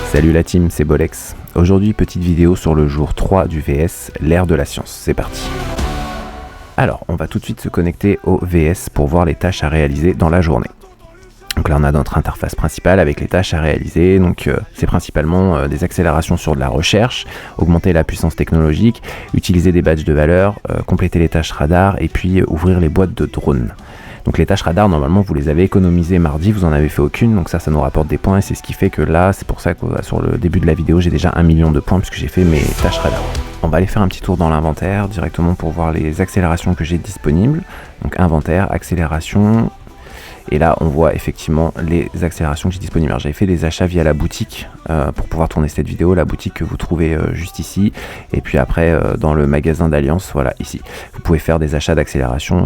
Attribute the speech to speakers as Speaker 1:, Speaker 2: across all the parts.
Speaker 1: Salut la team, c'est Bolex. Aujourd'hui, petite vidéo sur le jour 3 du VS, l'ère de la science. C'est parti. Alors, on va tout de suite se connecter au VS pour voir les tâches à réaliser dans la journée. Donc là, on a notre interface principale avec les tâches à réaliser. Donc, c'est principalement des accélérations sur de la recherche, augmenter la puissance technologique, utiliser des badges de valeur, compléter les tâches radar et puis ouvrir les boîtes de drones. Donc les tâches radar, normalement, vous les avez économisées mardi, vous en avez fait aucune, donc ça nous rapporte des points et c'est ce qui fait que là, c'est pour ça que sur le début de la vidéo, j'ai déjà 1 million de points puisque j'ai fait mes tâches radar. On va aller faire un petit tour dans l'inventaire directement pour voir les accélérations que j'ai disponibles. Donc inventaire, accélération. Et là, on voit effectivement les accélérations que j'ai disponibles. Alors, j'avais fait des achats via la boutique pour pouvoir tourner cette vidéo, la boutique que vous trouvez juste ici. Et puis après, dans le magasin d'Alliance, voilà, ici. Vous pouvez faire des achats d'accélération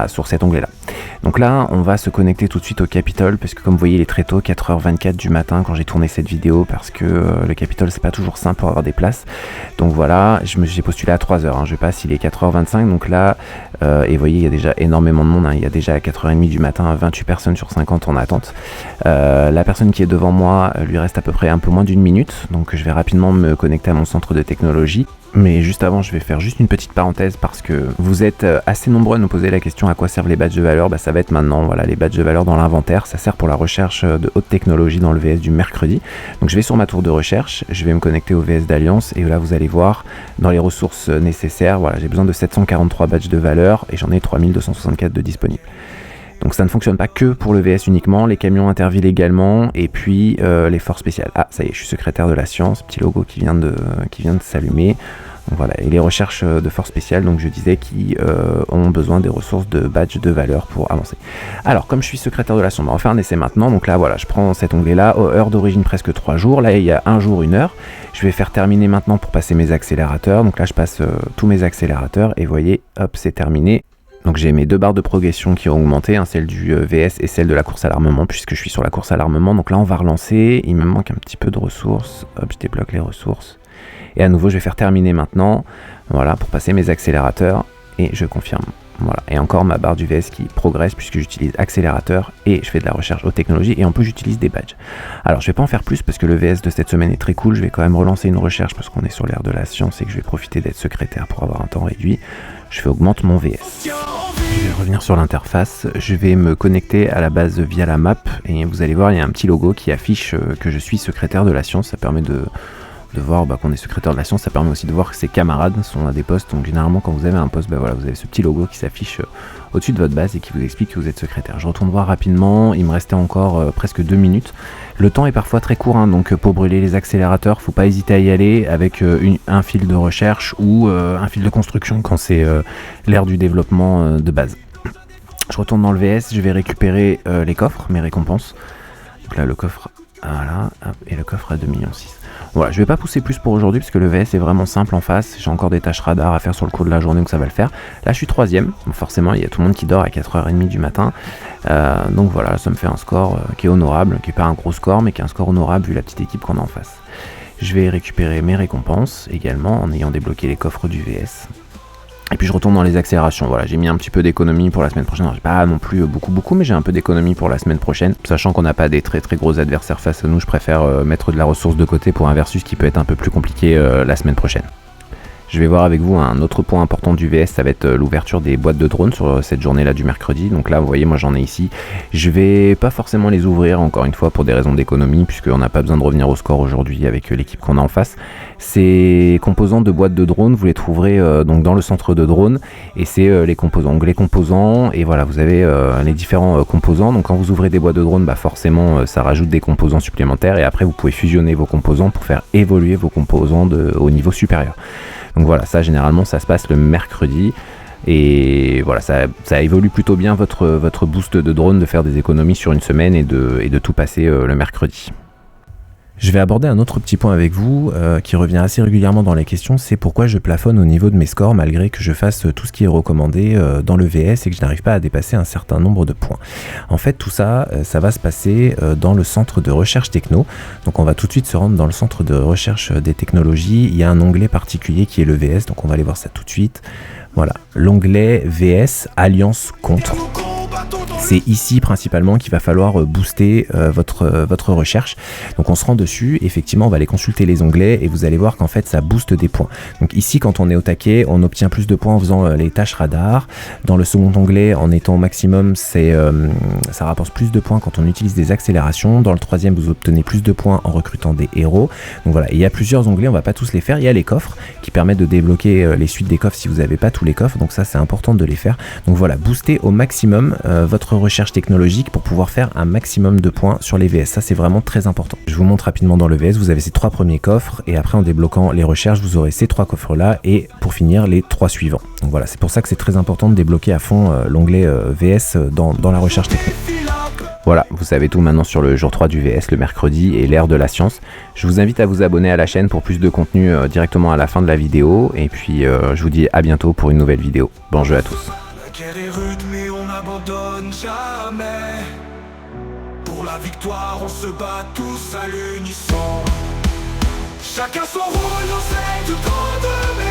Speaker 1: sur cet onglet-là. Donc là, on va se connecter tout de suite au Capitole, parce que comme vous voyez, il est très tôt, 4h24 du matin quand j'ai tourné cette vidéo, parce que le Capitole, c'est pas toujours simple pour avoir des places. Donc voilà, j'ai postulé à 3h. Hein. Je passe, il est 4h25. Donc là, et vous voyez, il y a déjà énormément de monde. Hein. Il y a déjà à 4h30 du matin, 28 personnes sur 50 en attente. La personne qui est devant moi, lui reste à peu près un peu moins d'une minute. Donc je vais rapidement me connecter à mon centre de technologie. Mais juste avant, je vais faire juste une petite parenthèse parce que vous êtes assez nombreux à nous poser la question à quoi servent les badges de valeur. Ça va être maintenant, voilà, les badges de valeur dans l'inventaire. Ça sert pour la recherche de haute technologie dans le VS du mercredi. Donc je vais sur ma tour de recherche, je vais me connecter au VS d'Alliance et là vous allez voir dans les ressources nécessaires, voilà, j'ai besoin de 743 badges de valeur et j'en ai 3264 de disponibles. Donc ça ne fonctionne pas que pour le VS uniquement, les camions Interville également, et puis les forces spéciales. Ah, ça y est, je suis secrétaire de la science, petit logo qui vient de s'allumer. Donc voilà, et les recherches de forces spéciales, donc je disais, qui ont besoin des ressources de badges de valeur pour avancer. Alors, comme je suis secrétaire de la science, on va faire un essai maintenant. Donc là, voilà, je prends cet onglet-là, heure d'origine presque 3 jours. Là, il y a 1 jour, 1 heure. Je vais faire terminer maintenant pour passer mes accélérateurs. Donc là, je passe tous mes accélérateurs, et vous voyez, hop, c'est terminé. Donc j'ai mes 2 barres de progression qui ont augmenté, hein, celle du VS et celle de la course à l'armement, puisque je suis sur la course à l'armement. Donc là on va relancer, il me manque un petit peu de ressources, hop, je débloque les ressources. Et à nouveau je vais faire terminer maintenant, voilà, pour passer mes accélérateurs, et je confirme. Voilà, et encore ma barre du VS qui progresse puisque j'utilise accélérateur et je fais de la recherche haute technologie et en plus j'utilise des badges. Alors je vais pas en faire plus parce que le VS de cette semaine est très cool, je vais quand même relancer une recherche parce qu'on est sur l'ère de la science et que je vais profiter d'être secrétaire pour avoir un temps réduit. Je fais augmente mon VS. Je vais revenir sur l'interface, je vais me connecter à la base via la map et vous allez voir il y a un petit logo qui affiche que je suis secrétaire de la science, ça permet de voir qu'on est secrétaire de la science, ça permet aussi de voir que ses camarades sont à des postes. Donc généralement quand vous avez un poste, voilà, vous avez ce petit logo qui s'affiche au-dessus de votre base et qui vous explique que vous êtes secrétaire. Je retourne voir rapidement, il me restait encore presque 2 minutes. Le temps est parfois très court, hein, donc pour brûler les accélérateurs, faut pas hésiter à y aller avec un fil de recherche ou un fil de construction quand c'est l'ère du développement de base. Je retourne dans le VS, je vais récupérer les coffres, mes récompenses. Donc là le coffre, voilà, hop, et le coffre à 2,6 millions. Voilà, je vais pas pousser plus pour aujourd'hui parce que le VS est vraiment simple en face. J'ai encore des tâches radar à faire sur le cours de la journée, donc ça va le faire. Là, je suis 3ème, donc forcément, il y a tout le monde qui dort à 4h30 du matin. Donc voilà, ça me fait un score qui est honorable, qui est pas un gros score, mais qui est un score honorable vu la petite équipe qu'on a en face. Je vais récupérer mes récompenses également en ayant débloqué les coffres du VS. Et puis je retourne dans les accélérations, voilà, j'ai mis un petit peu d'économie pour la semaine prochaine, alors, j'ai pas non plus beaucoup, mais j'ai un peu d'économie pour la semaine prochaine, sachant qu'on n'a pas des très gros adversaires face à nous, je préfère mettre de la ressource de côté pour un versus qui peut être un peu plus compliqué la semaine prochaine. Je vais voir avec vous un autre point important du VS, ça va être l'ouverture des boîtes de drones sur cette journée-là du mercredi. Donc là, vous voyez, moi j'en ai ici. Je vais pas forcément les ouvrir, encore une fois, pour des raisons d'économie, puisqu'on n'a pas besoin de revenir au score aujourd'hui avec l'équipe qu'on a en face. Ces composants de boîtes de drones, vous les trouverez donc dans le centre de drone, et c'est les composants. Donc les composants, et voilà, vous avez les différents composants. Donc quand vous ouvrez des boîtes de drones, forcément, ça rajoute des composants supplémentaires, et après vous pouvez fusionner vos composants pour faire évoluer vos composants au niveau supérieur. Donc voilà, ça généralement ça se passe le mercredi et voilà, ça évolue plutôt bien votre boost de drone de faire des économies sur une semaine et de tout passer le mercredi. Je vais aborder un autre petit point avec vous qui revient assez régulièrement dans les questions, c'est pourquoi je plafonne au niveau de mes scores malgré que je fasse tout ce qui est recommandé dans le VS et que je n'arrive pas à dépasser un certain nombre de points. En fait, tout ça, ça va se passer dans le centre de recherche techno. Donc on va tout de suite se rendre dans le centre de recherche des technologies. Il y a un onglet particulier qui est le VS, donc on va aller voir ça tout de suite. Voilà, l'onglet VS Alliance Contre. C'est ici principalement qu'il va falloir booster votre recherche. Donc on se rend dessus, effectivement on va aller consulter les onglets et vous allez voir qu'en fait ça booste des points. Donc ici quand on est au taquet, on obtient plus de points en faisant les tâches radar. Dans le second onglet, en étant au maximum, ça rapporte plus de points quand on utilise des accélérations. Dans le troisième, vous obtenez plus de points en recrutant des héros. Donc voilà, et il y a plusieurs onglets, on va pas tous les faire. Il y a les coffres qui permettent de débloquer les suites des coffres si vous n'avez pas tous les coffres. Donc ça c'est important de les faire. Donc voilà, booster au maximum votre recherche technologique pour pouvoir faire un maximum de points sur les VS. Ça c'est vraiment très important. Je vous montre rapidement dans le VS, vous avez ces 3 premiers coffres et après en débloquant les recherches, vous aurez ces 3 coffres là et pour finir les 3 suivants. Donc voilà, c'est pour ça que c'est très important de débloquer à fond l'onglet VS dans la recherche technique. Voilà, vous savez tout maintenant sur le jour 3 du VS, le mercredi et l'ère de la science. Je vous invite à vous abonner à la chaîne pour plus de contenu directement à la fin de la vidéo. Et puis je vous dis à bientôt pour une nouvelle vidéo. Bon jeu à tous.
Speaker 2: La guerre est rude mais on n'abandonne jamais. Pour la victoire on se bat tous à l'unisson. Chacun son rôle, on sait tout temps de